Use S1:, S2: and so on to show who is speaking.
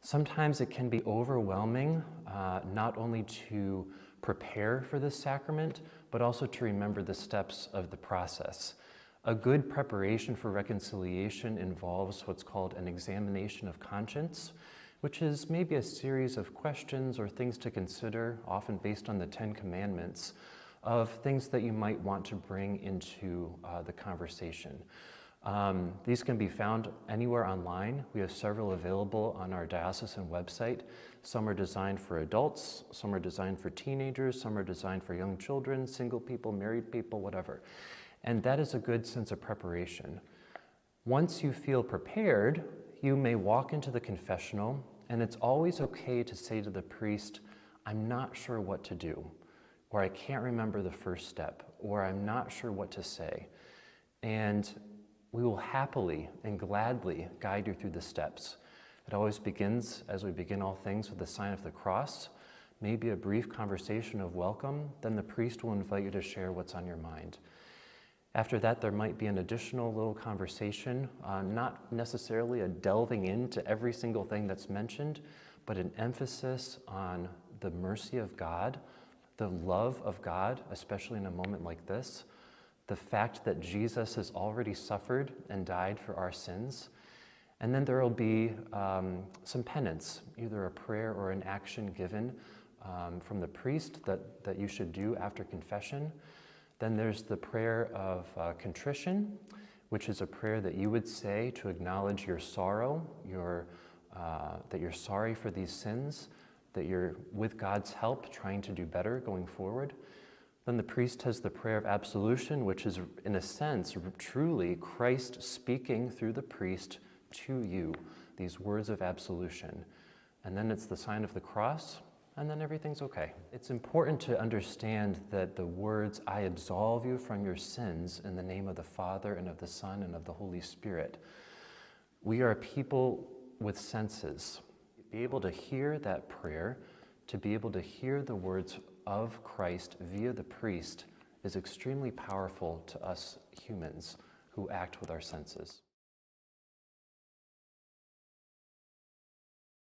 S1: Sometimes it can be overwhelming, not only to prepare for this sacrament, but also to remember the steps of the process. A good preparation for reconciliation involves what's called an examination of conscience, which is maybe a series of questions or things to consider, often based on the Ten Commandments, of things that you might want to bring into the conversation. These can be found anywhere online. We have several available on our diocesan website. Some are designed for adults, some are designed for teenagers, some are designed for young children, single people, married people, whatever. And that is a good sense of preparation. Once you feel prepared, you may walk into the confessional, and it's always okay to say to the priest, "I'm not sure what to do," or "I can't remember the first step," or "I'm not sure what to say." And we will happily and gladly guide you through the steps. It always begins, as we begin all things, with the sign of the cross, maybe a brief conversation of welcome, then the priest will invite you to share what's on your mind. After that, there might be an additional little conversation, not necessarily a delving into every single thing that's mentioned, but an emphasis on the mercy of God, the love of God, especially in a moment like this, the fact that Jesus has already suffered and died for our sins. And then there will be some penance, either a prayer or an action given from the priest that you should do after confession. Then there's the prayer of contrition, which is a prayer that you would say to acknowledge your sorrow, that you're sorry for these sins, that you're, with God's help, trying to do better going forward. Then the priest has the prayer of absolution, which is, in a sense, truly Christ speaking through the priest to you, these words of absolution. And then it's the sign of the cross, and then everything's okay. It's important to understand that the words, "I absolve you from your sins in the name of the Father and of the Son and of the Holy Spirit," we are people with senses. To be able to hear that prayer, to be able to hear the words of Christ via the priest, is extremely powerful to us humans who act with our senses.